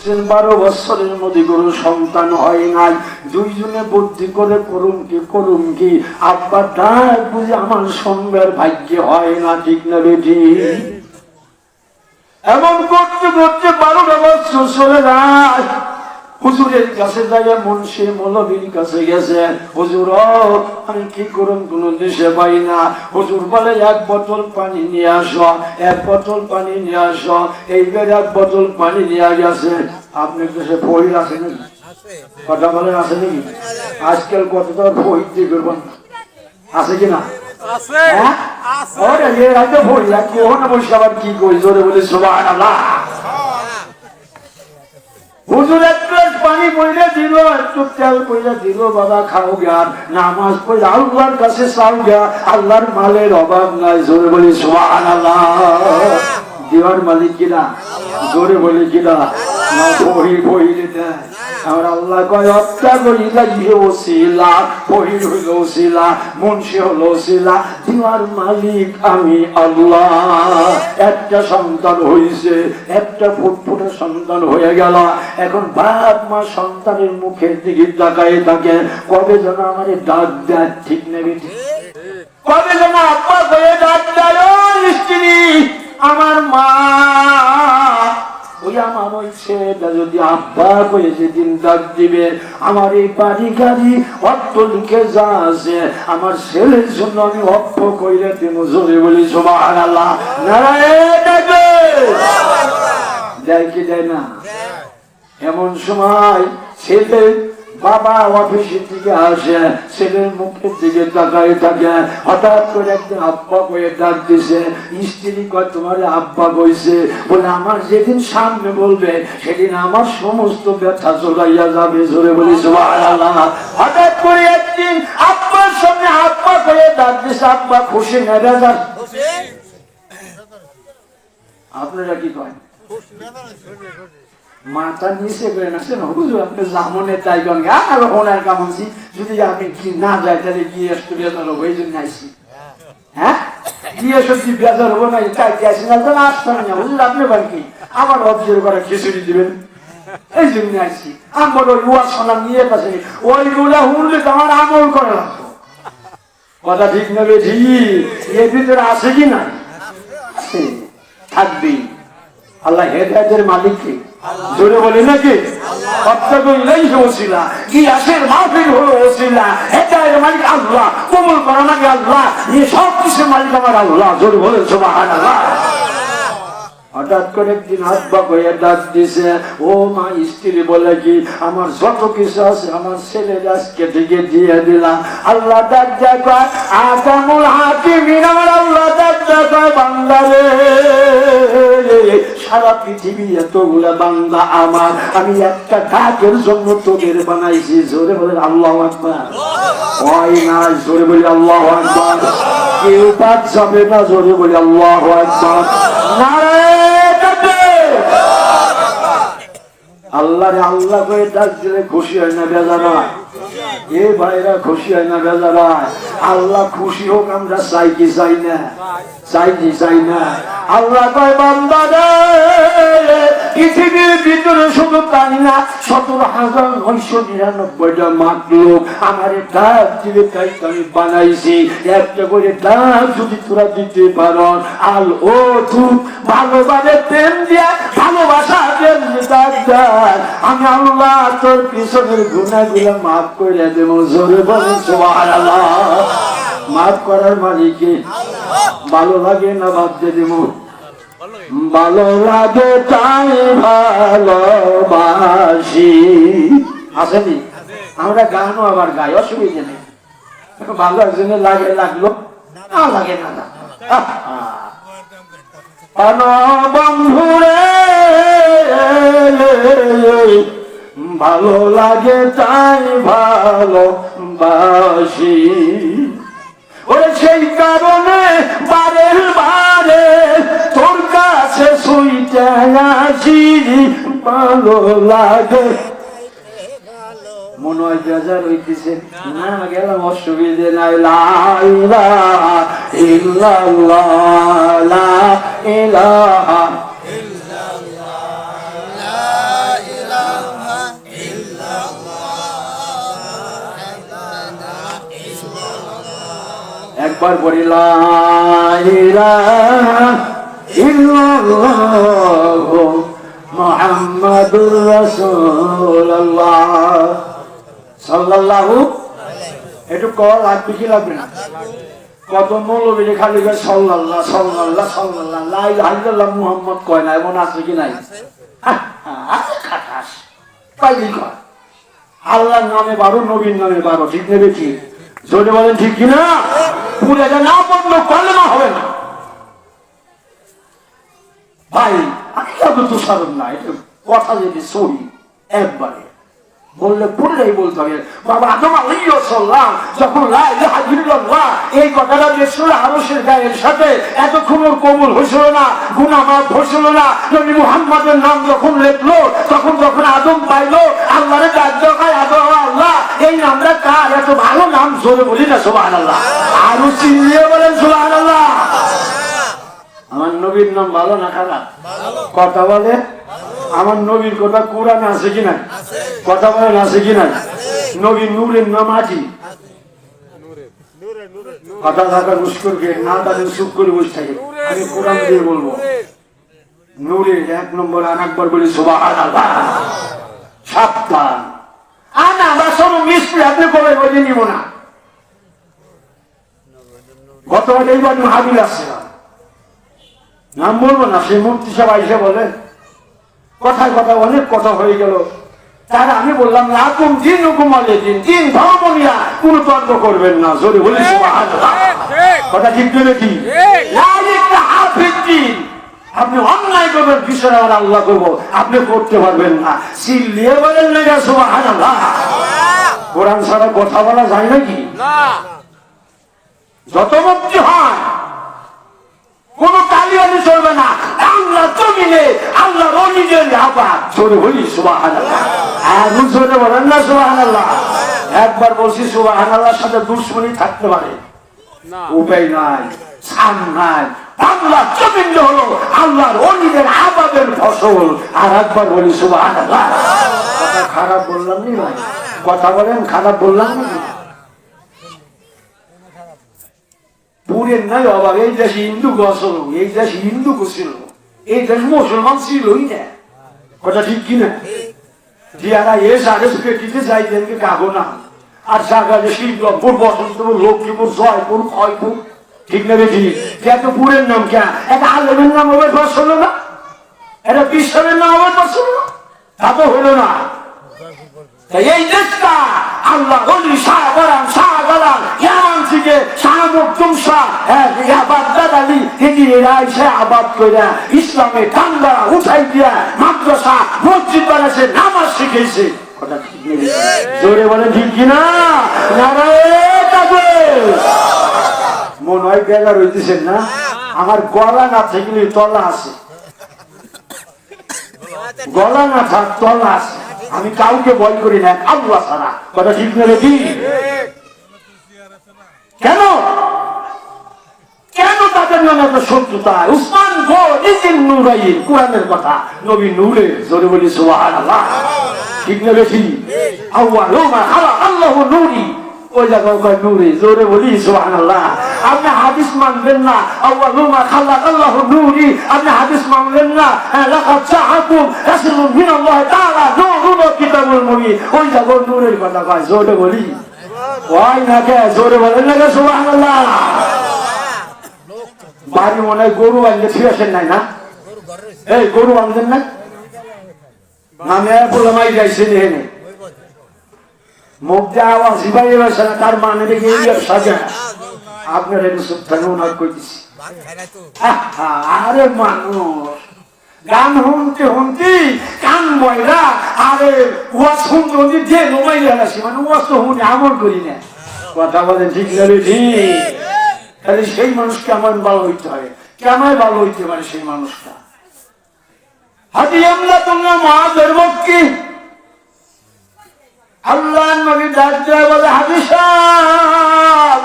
12 বছরের মধ্যে কোনো সন্তান হয় নাই, দুইজনে বুদ্ধি করে করুম কি আব্বা ডাক বুঝে আমার সঙ্গের ভাগ্যে হয় না, ঠিক না বেটি? এমন করতে করতে 12টা বছর চলে যায়। হুজুরের কাছে যায়, মুন্সি মৌলবীর কাছে গেছে, হুজুর আমি কি করুন কোন দেশে পাই না। হুজুর বলে 1 বোতল পানি নিয়ে আসো, 1 বোতল পানি নিয়ে আসো। এইবার 1 বোতল পানি নিয়ে গেছে। আপনার দেশে ফইর আছে নাকি? কথা বলেন আছে নাকি? আজকাল কতটা ফইর দিয়ে করবেন আছে কিনা? কি কই জোরে বলে সুবহানাল্লাহ। হুজুর এক গ্লাস পানি পয়লা দিল, একটু তেল পয়লা দিল, বাবা খাও জ্ঞান, নামাজ পড়ে আল্লাহর কাছে চাও জ্ঞা, আল্লাহর মালের অভাব নাই, জোরে বলি সুবহানাল্লাহ। দেওয়ার মালিক কিনা? জোরে বলি কিনা? না বহি বহিলে দেয়। আমার আল্লাহ কয় হত্যা করিলা ইহে ওসিলা, বহির হইল ওসিলা, মুন্সি হল ওসিলা, দেওয়ার মালিক আমি আল্লাহ। একটা সন্তান হইছে, একটা ফুটফুটে সন্তান হয়ে গেল। এখন বাপ মা সন্তানের মুখের দিকে তাকায় থাকে, কবে যেন আমার ডাক দেয়, ঠিক নেবে? কবে যেন আব্বা হয়ে ডাক দেয়, স্ত্রী আমার মা। ওই আমার ওই ছেলেটা যদি আব্বা করে যেদিন ডাক দিবে, আমার এই বাড়ি গাড়ি অর্থ লিখে যা আছে আমার ছেলের জন্য আমি অর্থ কইরে দেব, জোরে বলি সুবহানাল্লাহ। নারায়ণ দেয় কি দেয় না? এমন সময় ছেলে বাবা অফিসের দিকে আসে, ছেলের মুখের দিকে তাকায় থাকে, হঠাৎ করে একদিন আব্বা কয়ে ডাক দিছে। স্ত্রী কয় তোমার আব্বা কইছে, বলে আমার যেদিন সামনে বলবে সেদিন আমার সমস্ত ব্যথা চলাইয়া যাবে, জোরে বলি সুবহানাল্লাহ। হঠাৎ করে একদিন আব্বার সামনে আব্বা কয়ে ডাক দিছে, আব্বা খুশি না বেজার? আপনারা কি করেন? মাথা নিচে করে নাচেন, হুজুর আপনি জামনে তাই কন আর ওনার কামছি, যদি আমি কি না যাই তাহলে গিয়ে একটু বেজার হবো, এই জন্য আইসি। হ্যাঁ গিয়ে সত্যি বেজার হবো না, তাই গেছি না আসতাম না, হুজুর আপনি বলেন কি আবার অবজের করে খিচুড়ি দিবেন, এই জন্য আইসি। আমার ওই ওয়া শোনা নিয়ে পাশে ওইগুলা শুনলে তো আমার আমল করে লাগতো। কথা ঠিক নেবে? ঠিক। এর ভিতরে আছে কি না? থাকবি। আল্লাহ হেদায়েতের মালিক কে? জোরে বলি নাকি? কবুল করা নাকি আল্লাহ, সব কিছুর মালিক আমার আল্লাহ, জোরে বলে সুবহানাল্লাহ। হঠাৎ করে একদিন আব্বা কইয়া ডাক দিছে, ও মা স্ত্রী বলে কি আমার যত কিছু আছে আমার ছেলের আজকে থেকে দিয়ে দিলাম। আল্লাহ ডাক দেয় কয় আকামুল হাকিমিন, আমার আল্লাহ ডাক দেয় কয় বান্দা রে, সারা পৃথিবী এতগুলা বান্দা আমার, আমি একটা ডাকের জন্য তোদের বানাইছি, জোরে বলে আল্লাহু আকবার। ওই না জোরে বলি আল্লাহু আকবার। কেউ বাদ যাবে না, জোরে বলি আল্লাহু আকবার। আল্লাহ রে আল্লাহ করে ডাক দিলে খুশি হয় না বেজার হয়? এ ভাইরা খুশি হয় না বেজার হয়? আল্লাহ খুশি হোক আমরা চাই কি চাই না? চাই কি চাই না? আল্লাহ কয় বান্দা রে, পৃথিবীর ভিতরে শুধু তাই না 17,999টা মাখলুক আমার ডাক দিলে তাই আমি বানাইছি। একটা করে ডাক যদি তোরা দিতে পারো, আল ও তুই ভালোভাবে প্রেম দিয়া ভালোবাসা প্রেম ডাক দেয়, আমি আল্লাহ তোর পিছনের গুনাহগুলো মাফ করে দেব, জোরে বলে সুবহানাল্লাহ। মাফ করার মালিক ভালো লাগে না ভাবতে দেব? ভালো লাগে তাই ভালোবাসি। আসেনি? আমরা গানও আবার গাই, অসুবিধা নেই। ভালো একজনের লাগে লাগলো, না লাগে না বন্ধুরে, ভালো লাগে তাই ভালোবাসি। ওরে সেই কারণে বারে বারে তোর কাছে শুইতে আসি, ভালো লাগে। মনে হয় বেজার হইতেছে না, গেলাম অসুবিধে নাই। লা ইলাহা ইল্লাল্লাহ, লা ইলাহা ইল্লাল্লাহ, লা একবার বলি লা ইলাহা ইল্লাল্লাহ মুহাম্মাদুর রাসূলুল্লাহ সাল্লাল্লাহু একটু কল লাগবে কি লাগবে না কত মৌলবী খালি সাল্লাল্লাহ সাল্লাল্লাহ সাল্লাল্লাহ লা ইলাহা ইল্লাল্লাহ মুহাম্মদ কয় না এমন আছে কি নাই খাটাস পাইলি কয় আল্লাহর নামে 12 নবীর নামে 12 ঠিক নেবে কি জোরে বলেন ঠিক কিনা পুরোটা না পড়লে কলেমা হবে না ভাই আমি তো সারণ না এটা কথা যদি সহি একবারে বললে পুরোটাই বলতে হবে বাবা আদম আলাইহিস সালাম যখন লা ইলাহা ইল্লাল্লাহ এই কথাটা যে সূরা আরশের গায়ের সাথে এতক্ষণ ওর কবুল হইছিল না গুনাহ মাফ হইছিল না নবী মুহাম্মদের নাম যখন লিখলো তখন আদম পাইলো আল্লাহরে ডাক দেয় আদম আল্লাহ এই নামটা কার এত ভালো নাম জোরে বলি না সুবহানাল্লাহ আরো চিল্লিয়ে বলেন সুবহানাল্লাহ আমার নবীর নাম ভালো না খারাপ কথা বলে আমার নবীর কথা কোরআনে আছে কিনা কথা বলেন আছে কিনা নবীর নূরের নাম আছে কথা থাকা মুশকিলকে না তাদের চুপ করে বসে থাকে আমি কোরআন দিয়ে বলবো নূরের 1 নম্বর আর একবার বলি সুবহানাল্লাহ সাবধান আনা বাসন মিষ্টি আপনি বলে বলে নিব না গতবার এইবার মাহফিল আসছিলাম নাম বলবো না সেই মন্ত্রী সব আইসে বলে কথায় কথা অনেক কথা হয়ে গেল তারা আমি বললাম রাকুম দিন হুকুমালে দিন দিন ধর্ম নিয়া কোনো তর্ক করবেন না জোরে বলি সুবহানাল্লাহ কথা ঠিক দেবে কি আপনি অন্যায় করবেন বিষয় আর আল্লাহ করবো আপনি করতে পারবেন না চিল্লিয়ে বলেন না সুবহানাল্লাহ কোরআন ছাড়া কথা বলা যায় নাকি যত মুক্তি হয় কোন তালিবানি চলবে না আল্লাহ জমিনে আল্লাহ নিজের আবার জোরে বলি সুবহানাল্লাহ আর জোরে বলেন না সুবহানাল্লাহ একবার বলছি সুবহানাল্লাহর সাথে দুশমনি থাকতে পারে উপায় নাই ছান নাই আল্লাহ জমিন হলো আল্লাহর অলিদের আবাদের ফসল আর একবার বলি সুবহানাল্লাহ কথা খারাপ বললাম নি ভাই কথা বলেন খারাপ বললাম না পুরের নাই অভাব এই দেশে হিন্দু গছিল এই দেশে হিন্দু ছিল এই দেশ মুসলমান ছিলই না কথা ঠিক কিনা যারা এসে পেটিতে যাইতেন কাগো না আর জায়গায় শিবপুর বসন্তপুর লক্ষ্মীপুর জয়পুর ক্ষয়পুর ঠিক না বেশি এত পুরের নাম কেন একটা আলমের নাম হবে বসল না একটা বিশ্বের নাম হবে বসল না তা তো হলো না এই দেশটা আল্লাহ অলি শাহবারান শাহবারান ইয়ামান থেকে শাহ মকদুম শাহ বাগদাদ আলী এরা এসে আবাদ করে ইসলামে ঠান্ডা উঠাই দিয়া মাদ্রাসা মসজিদ বানাইছে নামাজ শিখেছে কথা ঠিক নেই জোরে বলে ঠিক কিনা মনে হয় বেগার হইতেছেন না আমার গলা না থাকলে তলা আছে গলা না থাক তলা আছে আমি কাউকে ভয় করি না আল্লাহ ছাড়া কথা ঠিক না কি কেন কেন তাদের নামে এত শত্রুতা উসমান গো নিজের নূরাইন কোরআনের কথা নবী নূরে জোরে বলি সুবহানাল্লাহ ঠিক না বেশি আউয়ালুমা খালাক আল্লাহু নূরি ওই জায়গায় কয় নূরে জোরে বলি সুবহানাল্লাহ আপনি হাদিস মানবেন না আউয়ালুমা খালাক আল্লাহু নূরি আপনি হাদিস মানবেন না লাকাদ জাআকুম রাসূলুন মিনাল্লাহি তাআলা নূরুন ওয়া কিতাবুল মুবিন ওই জায়গায় নূরের কথা কয় জোরে বলি ওই না কে জোরে বলেন না সুবহানাল্লাহ বাড়ি মনে হয় গরু আনলে ফিরেছেন নাই না এই গরু আনলেন না আমি বললাম আই যাইছি এখানে মুখ দিয়ে আওয়াজ জিবাই আসে না তার মানে দেখে এই সাজা আপনার একটু সব থাকে ওনার কই দিছি আরে মানুষ গান শুনতে শুনতে কান ময়লা আরে ওয়াজ শুনতে শুনতে যে নোমাই গেলাছি মানে ওয়াজ তো শুনে আমল করি না কথা বলেন ঠিক যাবে ঠিক তাহলে সেই মানুষকে আমার ভালো হইতে হবে কেমন ভালো হইতে পারে সেই মানুষটা হাদি আমরা তোমরা মহাদের মক্কি আল্লাহ নবী ডাক দেয় বলে হাদি সাহেব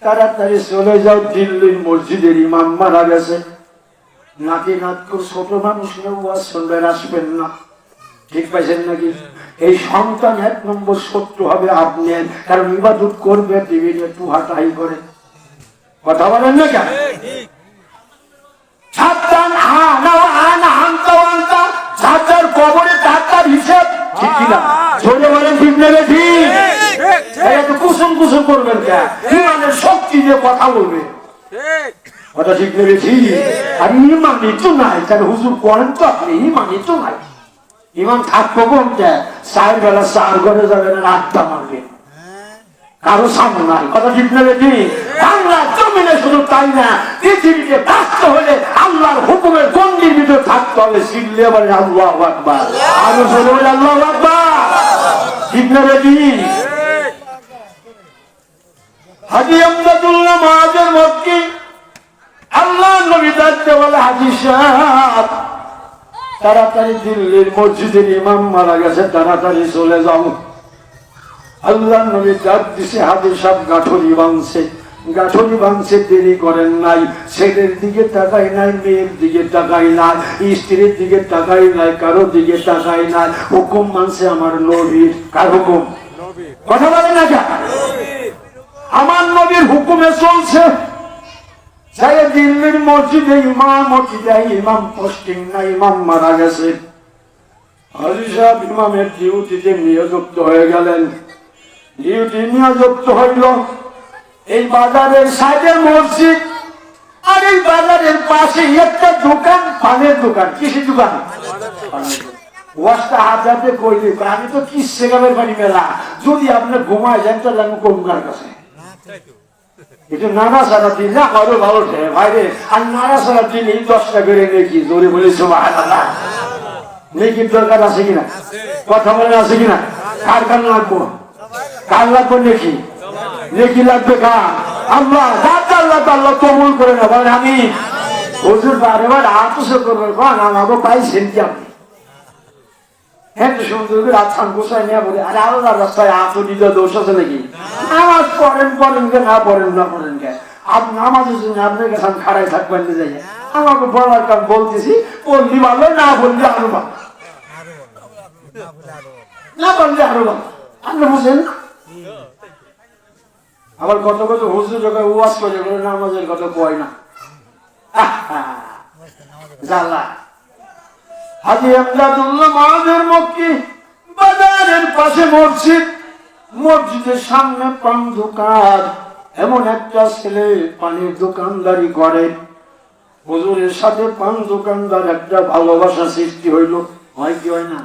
তাড়াতাড়ি চলে যাও দিল্লির মসজিদের ইমাম মারা গেছে নাতি নাতকুর ছোট মানুষ ওয়াজ শুনবেন আসবেন না ঠিক পাইছেন নাকি এই সন্তান 1 নম্বর শত্রু হবে আপনার কারণ ইবাদত করবে টিভি একটু হাঁটাই করে কথা বলেন না কেন? সাবধান, যার কবরে তার হিসাব ঠিক কিনা? ছোটে বলেন ঠিক নেবে ঠিক? কুসুম কুসুম করবেন কেন? ইমানের শক্তি দিয়ে কথা বলবে, কথা ঠিক নেবে ঠিক? আর ইমানই তো নাই, কেন হুজুর করেন তো আপনি, ইমানই তো নাই। ইমান থাকবো বলতে 4 বেলা 4 ঘরে যাবেন আর 8টা মারবেন, কারো সামনে নাই, কথা ঠিক নেবে ঠিক? বাংলা জমিনে শুধু তাই না, পৃথিবীতে বাঁচতে হলে আল্লাহর হুকুমের গণ্ডির ভিতরে থাকতে হবে। শিখলে বলে আল্লাহু আকবার, আরো জোরে বলে আল্লাহু আকবার, ঠিক নেবে ঠিক? হাজী আমদাদুল্লাহ মহাজের মক্কি আল্লাহ নবী দাঁড়িয়ে বলে, হাজী সাহেব তাড়াতাড়ি দিল্লির মসজিদের ইমাম মারা গেছে, তাড়াতাড়ি চলে যাও। আল্লাহ নবী ডাক দিছে, হাজী সাহেব গাঁঠরি ভাঙছে, দেরি করেন নাই। ছেলের দিকে তাকাই নাই, মেয়ের দিকে তাকাই নাই, স্ত্রীর দিকে তাকাই নাই, কারো দিকে তাকাই নাই, হুকুম মানছে আমার নবীর। কার হুকুম? কথা বলে না কেন? আমার নবীর হুকুমে চলছে। দিল্লির মসজিদে ইমাম পোস্টিং না, ইমাম মারা গেছে। হাজী সাহেব ইমামের ডিউটিতে নিয়োজিত হয়ে গেলেন। ডিউটি নিয়োজিত হইল এই বাজারের সাইডে মসজিদ, আর এই বাজারের পাশে একটা দোকান, পানের দোকান। কিসের দোকান? ওয়াজটা হাজাতে কইলে আমি তো কি সেগামের বাড়ি মেলা, যদি আপনি ঘুমায় যান তাহলে আমি কোনকার কাছে একটু নানা সারা দিন না আরো ভালো ভাইরে, আর নানা সারা দিন এই 10টা করে নেকি, জোরে বলে সুবহানাল্লাহ। নেকির দরকার আছে কিনা? কথা বলে আছে কিনা? কার কার লাগবো? কার লাগবো নেকি? নেকি লাগবে কার? আল্লাহ। আল্লাহ আল্লাহ কবুল করে না বলেন আমি। হুজুর বারে বারে আতসে করবেন, কারণ আমাকে পাইছেন কি আপনি? হ্যাঁ তো সুন্দর করে আচ্ছান গোসাই নিয়ে বলে, আরে আল্লাহ রাস্তায় আতো দিতে দোষ আছে নাকি? নামাজ পড়েন কে, না পড়েন কে, আপনি নামাজের জন্য আপনার কাছে আমি খাড়াই থাকবেন না যাই। আমাকে বলার কারণ বলতেছি, বললি ভালো, না বললে আরো ভালো, না বললে আরো ভালো। আপনি বুঝেন? আবার কত কত হুজুর যখন ওয়াজ করে নামাজের কথা কয় না। জাল্লা হাজী আমদাদুল্লাহ মহাজের মক্কি বাজারের পাশে মসজিদ, মসজিদের সামনে পান দোকান। এমন একটা ছেলে পানির দোকানদারি করে, হুজুরের সাথে পান দোকানদার একটা ভালোবাসা সৃষ্টি হইল। হয় কি হয় না?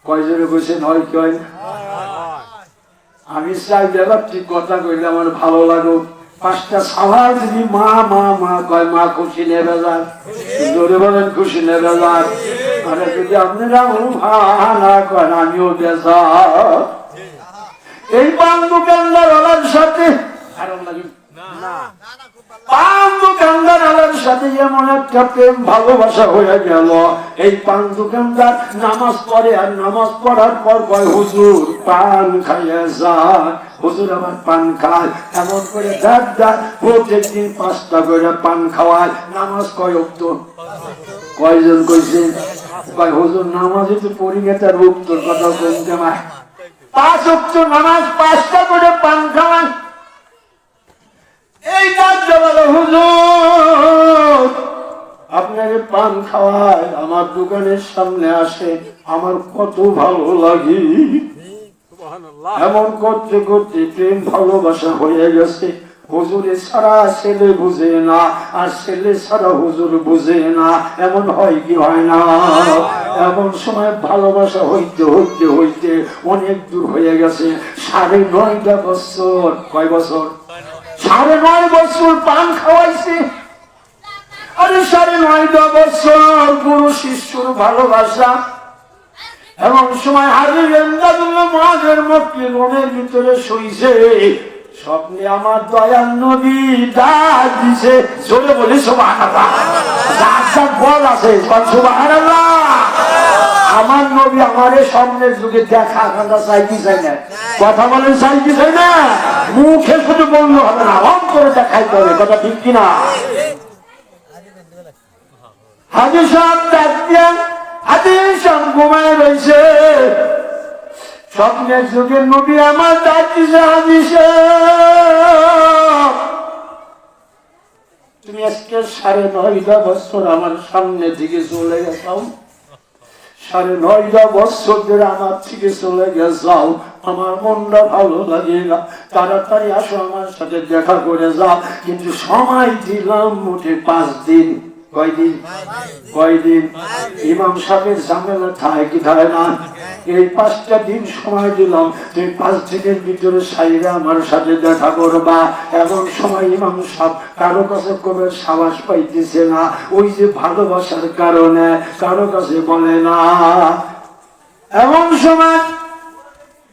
কয় জোরে বলছেন হয় কি হয় না? আমি চাই দেবার ঠিক কথা কইলে আমার ভালো লাগুক। 5টা সবার যদি মা মা মা কয়, মা খুশি নেবে যান, জোরে বলেন খুশি নেবে যান। আরে যদি আপনারা না করেন আমিও বেজা। এই পান দোকানদার আলার সাথে পান দোকানদার আলার সাথে এমন একটা প্রেম ভালোবাসা হয়ে গেল। এই পান দোকানদার নামাজ পড়ে, আর নামাজ পড়ার পর কয়, হুজুর পান খাইয়ে যান, হুজুর আমার পান খায়। এমন করে প্রত্যেকদিন 5টা করে পান খাওয়ায়। নামাজ কয় ওয়াক্ত? কয়জন কইছে? কয় হুজুর নামাজে তো পড়ি গে, তার উত্তর কথা কমতে মা 5 ওয়াক্ত নামাজ, 5টা করে পান খাওয়ায়। এই রাজ্য বলে, হুজুর আপনার পান খাওয়ায়, আমার দোকানের সামনে আসে, আমার কত ভালো লাগে। এমন করতে করতে প্রেম ভালোবাসা হয়ে গেছে। হুজুরে ছাড়া ছেলে বুঝে না, আর ছেলে ছাড়া হুজুর বুঝে না। এমন হয় কি হয় না? এমন সময় ভালোবাসা হইতে হইতে হইতে অনেক দূর হয়ে গেছে। 9.5 বছর। কয় বছর? 9.5 বছর পান খাওয়াইছে। আরে 9.5 বছর গুরু শিষ্যর ভালোবাসা। এমন সময় হাজী আমদাদুল্লাহ মহাজের মক্কি রুমের ভিতরে শুইছে। স্বপ্নে আমার দয়াল নবী ডাক দিছে, জোরে বলি সুবহানাল্লাহ। ডাক বল আছে সুবহানাল্লাহ। আমার নবী আমারে স্বপ্নের যুগে দেখা আমরা চাই কি চাই না? কথা বলেন চাই কি চাই না? মুখে শুধু বললে হবে না, অন্তরে দেখাইতে হবে। কথা ঠিক কিনা? হাজী সাহেব ডাক দিয়া, হাজী সাহেব ঘুমায় রয়েছে। স্বপ্নের যুগের নবী আমার ডাক দিছে, হাজী সাহেব তুমি আজকে 9.5 বছর আমার সামনে থেকে চলে গেছাও, 9.5 বছর ধরে আমার থেকে চলে গেছাও, আমার মনটা ভালো লাগে না, তাড়াতাড়ি আসো আমার সাথে দেখা করে যাও। কিন্তু সময় দিলাম মোটে 5 দিন। কয়দিন? ইমাম সাহেবের ঝামেলা থাকে কি থাকে না? এই 5টা দিন সময় দিলাম, তুমি 5 দিনের ভিতরে সাইরা আমার সাথে দেখা করবা। এমন সময় ইমাম সাহেব কারো কাছে কবে সাবাস পাইতেছে না, ওই যে ভালোবাসার কারণে কারো কাছে বলে না। এমন সময়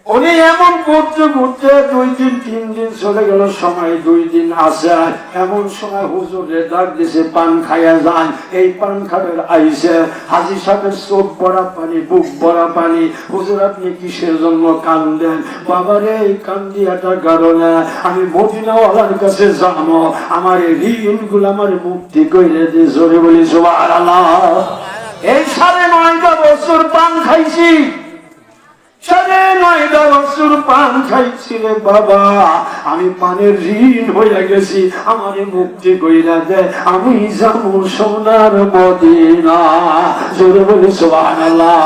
উনি এমন করতে করতে 2 দিন 3 দিন চলে গেল, সময় 2 দিন আসে। এমন সময় হুজুরে ডাক দিছে, পান খাইয়া যান। এই পান খাবের আইসে হাজী সাহেবের চোখ ভরা পানি, বুক ভরা পানি। হুজুর আপনি কিসের জন্য কান্দেন? বাবারে এই কান্দিয়াটার কারণে আমি মদিনাওয়ালার কাছে যাবো, আমার ঋণ গুলো আমার মুক্তি কইরে দিয়ে জোরে বলি সুবহানাল্লাহ। এই 9.5 বছর পান খাইছি, 9.5 বছর পান খাইছিলে বাবা, আমি পানের ঋণ হয়ে গেছি, আমারে মুক্তি কইরা দে, আমি যাবো সোনার মদিনা। জোরে বলি সুবহানাল্লাহ।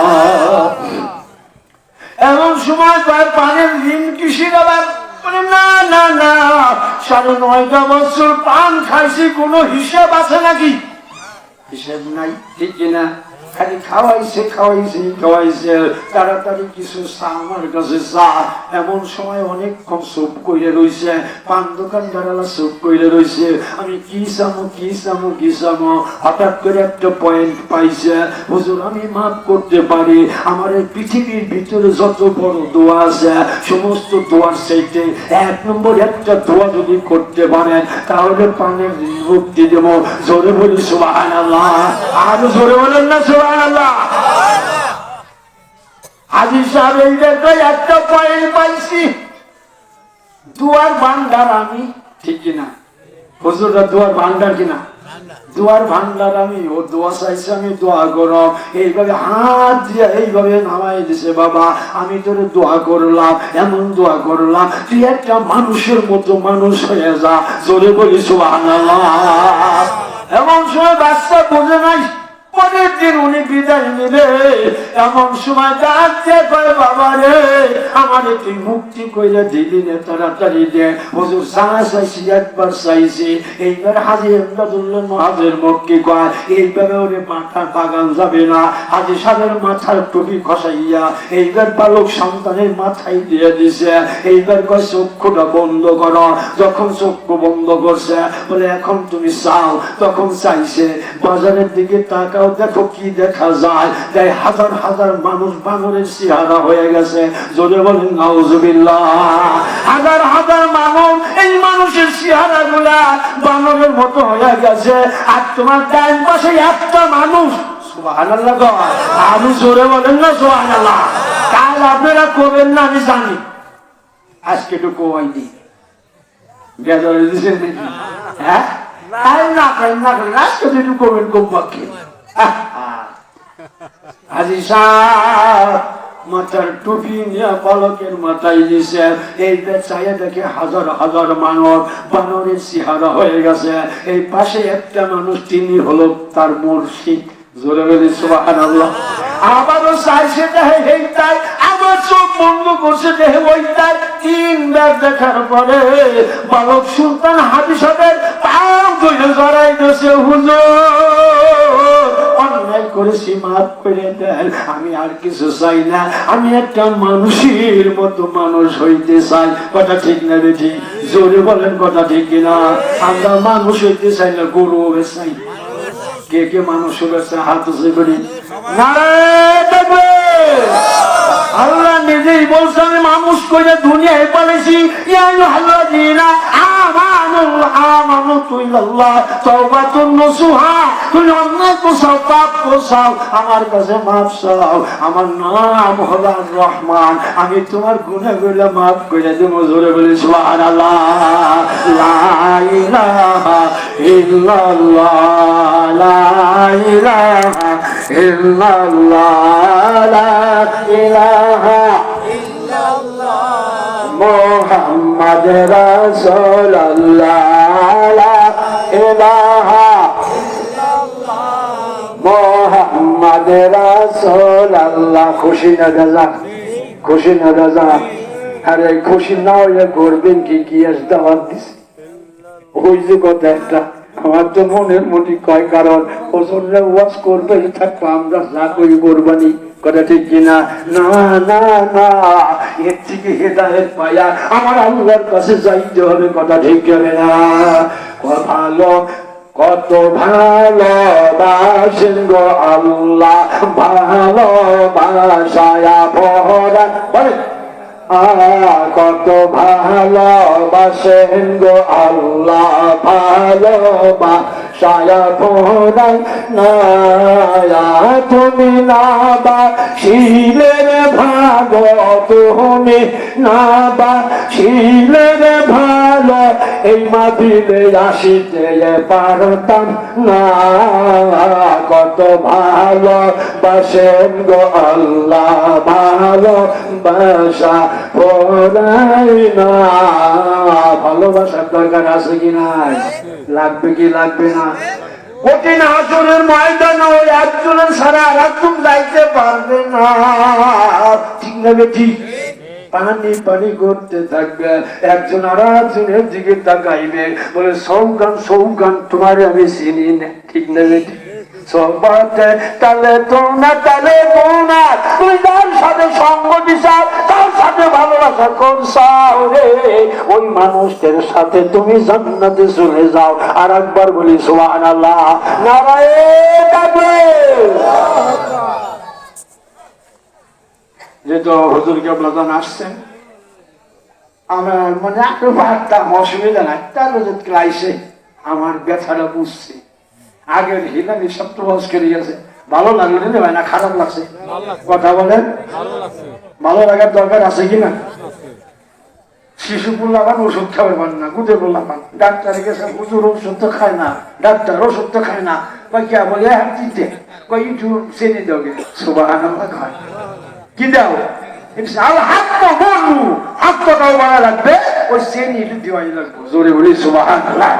এমন সময় পানের ঋণ কিসের আবার? না না না, 9.5 বছর পান খাইছি, কোনো হিসাব আছে নাকি? হিসাব নাই, ঠিক না? খালি খাওয়াইছে, তাড়াতাড়ি কিছু চা আমার কাছে চা। এমন সময় অনেকক্ষণ চুপ করে রয়েছে, পান দোকানদারালা চুপ করে রয়েছে। আমি কি চামো, হঠাৎ করে একটা পয়েন্ট পাইছে, হুজুর আমি মাফ করতে পারি, আমার এই পৃথিবীর ভিতরে যত বড় দোয়া আছে সমস্ত দোয়ার চাইতে 1 নম্বর একটা দোয়া যদি করতে পারেন তাহলে পানের মুক্তি দেব। জোরে বলি সুবহানাল্লাহ। আরো জোরে বলেন না সুবহানাল্লাহ। হাজী সাহেব এই দেখো একটা পয়েন্ট পাইছি, দুয়ার ভান্ডার আমি, ঠিক কিনা? হুজুররা দুয়ার ভান্ডার কিনা? দুয়ার ভান্ডার আমি, ও দোয়া চাইছে আমি দোয়া করো। এইভাবে হাত দিয়ে এইভাবে নামাই দিছে, বাবা আমি তোরে দোয়া করলাম, এমন দোয়া করলাম তুই একটা মানুষের মতো মানুষ হয়ে যা। জোরে বলি সুবহানাল্লাহ। এমন সময় বাচ্চা বোঝে নাই, পরের দিন উনি বিদায় নিলে এমন সময় ডাকতে কয়, বাবা রে আমারে তুই মুক্তি কইরা দিলি না, তাড়াতাড়ি দে। হুজুর চা চাইছি, একবার চাইছি, এইবার হাজী এমদাদুল্লাহ মহাজের মক্কি কয় এইভাবে ওরে মাথা বাগান যাবে না। হাজী সাহেবের মাথার টুপি খসাইয়া এইবার বালক সন্তানের মাথায় দিয়ে দিছে। এইবার কয় চক্ষুটা বন্ধ করো। যখন চক্ষু বন্ধ করছে বলে এখন তুমি চাও, তখন চাইছে। বাজারের দিকে তাকাও, দেখো কি দেখা যায়, তাই হাজার হাজার মানুষ বানরের চেহারা হয়ে গেছে। জোরে বলেন নাউজুবিল্লাহ। হাজার হাজার মানুষ, এই মানুষের চেহারা গুলা বানরের মতো হয়ে গেছে। আর তোমার ডান পাশে একটা মানুষ, সুবহানাল্লাহ। আমি জোরে বলেন না সুবহানাল্লাহ। কাল আপনারা করবেন না আমি জানি, আজকে একটু কোয়াইনি বেদরে দিচ্ছেন নাকি? হ্যাঁ না করেন না করেন, আজকে একটু করবেন কমপক্ষে। হাজী সাহেব মাথার টুপি নিয়ে বালকের মাথায় দিছে। এই চাইয়া দেখে হাজার হাজার মানব বানরের চেহারা হয়ে গেছে। এই পাশে একটা মানুষ, তিনি হলো তার মুর্শিদ। জোরে বলি সুবহানাল্লাহ। আবারও চাইছে দেখে এইটাই, আবার চোখ বন্ধ করছে দেখে ওইটাই। 3বার দেখার পরে বালক সুলতান হাজী সাহেবের পাও ধরে জড়াই দিয়েছে, হুজুর অন্যায় করেছি মাফ করে দেন, আমি আর কিছু চাই না, আমি একটা মানুষের মতো মানুষ হইতে চাই। কথা ঠিক না বেঠি? জোরে বলেন কথা ঠিক কিনা? আমরা মানুষ হইতে চাই না, গরু হবে চাই। কে কে মানুষ হয়েছে হাত উঁচু করি। আল্লাহ নিজেই বলছে আমি মানুষ করে দুনিয়ায় পালিয়েছি। আমার কাছে মাফ চাও, আমার নাম হল রহমান, আমি তোমার গুনাহ গুলো মাফ করে দেবো। জোরে বলি সুবহানাল্লাহ। লা ইলাহা ইল্লাল্লাহ, লা ইলাহা ইল্লাল্লাহ, লা ইলাহা মুহাম্মদ রাসূলুল্লাহ, লা ইলাহা রাসূল আল্লাহ। খুশি না রাজা? খুশি না রাজা? আরে খুশি না হইলে করবেন কি? কি আজ দাওয়াত দিছে ওই যে কথা একটা আমার তো মনের মধ্যে কয়, কারণ ওজনরা ওয়াজ করবে থাকবো আমরা যা করি কোরবানি, কথা ঠিক কিনা? না না না, এর থেকে হেদায়েত পাইয়া আমার আল্লাহর কাছে যাইতে হবে, কথা ঠিক হবে না? ভালো কত ভালোবাসেন গো আল্লাহ, ভালোবাসায় ভরা, বলেন কত ভালোবাসেন গো আল্লাহ, ভালোবাসায় ভরা না। তুমি না বাসিলে ভালো, তুমি না বাসিলে ভালো, এই মাদিলে আসিতে পারতাম না। কত ভালোবাসেন গো আল্লাহ, ভালোবাসা ভরাই না। ভালোবাসার দরকার আছে কি নাই? লাগবে কি লাগবে না? কঠিন হাসরের ময়দানে ওই একজনের ছাড়া আর একজন যাইতে পারবে না, ঠিক না ঠিক? পানি পানি করতে থাকবে, একজন আর একজনের দিকে তাকাইবে, বলে সৌগান সৌগান তোমার আমি চিনি না, ঠিক না বেটি? সবাতে তালে তো না, তালে তো না, তুই তার সাথে সঙ্গ দিছাও, তার সাথে ভালোবাসা করছাও রে, ওই মানুষের সাথে তুমি জান্নাতে চলে যাও। আর একবার বলি সুবহানাল্লাহ, নারায়ে তাকবীর। যেহেতু হুজুর কেবলাদান আসছেন, আমার মনে একটু পারতাম, অসুবিধা নাই, তার ক্লাইসে আমার ব্যথাটা বুঝছে। আগের হিলামি সত্য বস করে গেছে, ভালো লাগলো না ভাই, না খারাপ লাগছে? কথা বলেন, ভালো লাগার দরকার আছে কিনা? শিশু পোলাপান ওষুধ খাবে পান না, গুদে পোলাপান ডাক্তারে গেছে, হুজুর ওষুধ তো খায় না, ডাক্তার ওষুধ তো খায় না, কয় কে বলে দিতে, কয় একটু চেনে দেবে, সুবহানাল্লাহ খায় কি দাও, হাত তো বলবো, হাত তোটাও বাড়া লাগবে, ওই চেনি একটু দেওয়াই লাগবে, জোরে বলি সুবহানাল্লাহ।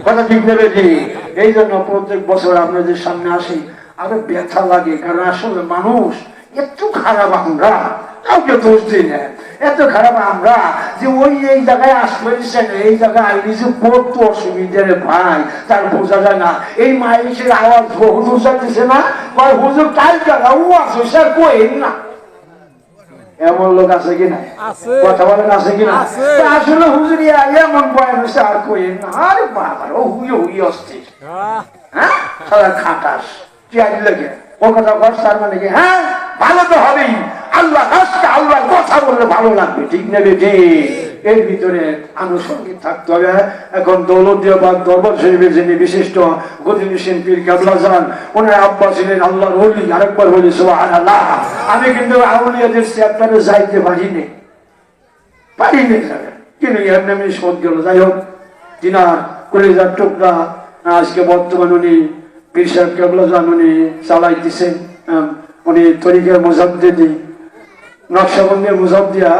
কথা ঠিক নেবে জি? এই জন্য প্রত্যেক বছর আপনাদের সামনে আসি, আরো ব্যথা লাগে, কারণ আসলে মানুষ একটু খারাপ, আমরা কাউকে দোষ দিই না, এত খারাপ আমরা যে ওই এই জায়গায় আসবে, এই জায়গায় আইলি যে কত অসুবিধা রে ভাই, তার বোঝা যায় না। এই মাইসের আওয়াজ হুজুর যাচ্ছে না, হুজুর কাল জায়গা ও আছে, স্যার কইেন না, এমন লোক আছে কিনা? কথা বলেন আছে কিনা? আসলে হুজুর এমন বয়ান হচ্ছে, আর কইেন না, আরে বাবা ও হুই হুই অস্থির, হ্যাঁ সারা খাটাস চেয়ারি লাগে, ও কথা বল, তার মানে কি? হ্যাঁ ভালো তো হবেই, আল্লাহ রাস্তা আল্লাহর কথা বললে ভালো লাগবে, ঠিক নেবে যে? এর ভিতরে আনুষঙ্গিক থাকতে হবে। এখন দৌলতদিয়াবাদ দরবার শরীফের যিনি বিশিষ্ট গদিনীশীল পীর কেবলাজান, ওনার আব্বা ছিলেন আল্লাহর ওলি, আরেকবার বলি সুবহানাল্লাহ। আমি কিন্তু আউলিয়াদের চ্যাপ্টারে যাইতে পারিনি, কিন্তু এর নামে শোধ গেল। যাই হোক, তিনার কলিজার টুকরা আজকে বর্তমান উনি পীর সাহেব কেবলাজান উনি চালাইতেছেন, উনি তরিকার মুজাদ্দিদি, নকশবন্দির মুজাদ্দিয়া,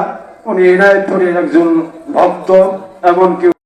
উনি এনায়েতপুরের একজন ভক্ত, এমনকি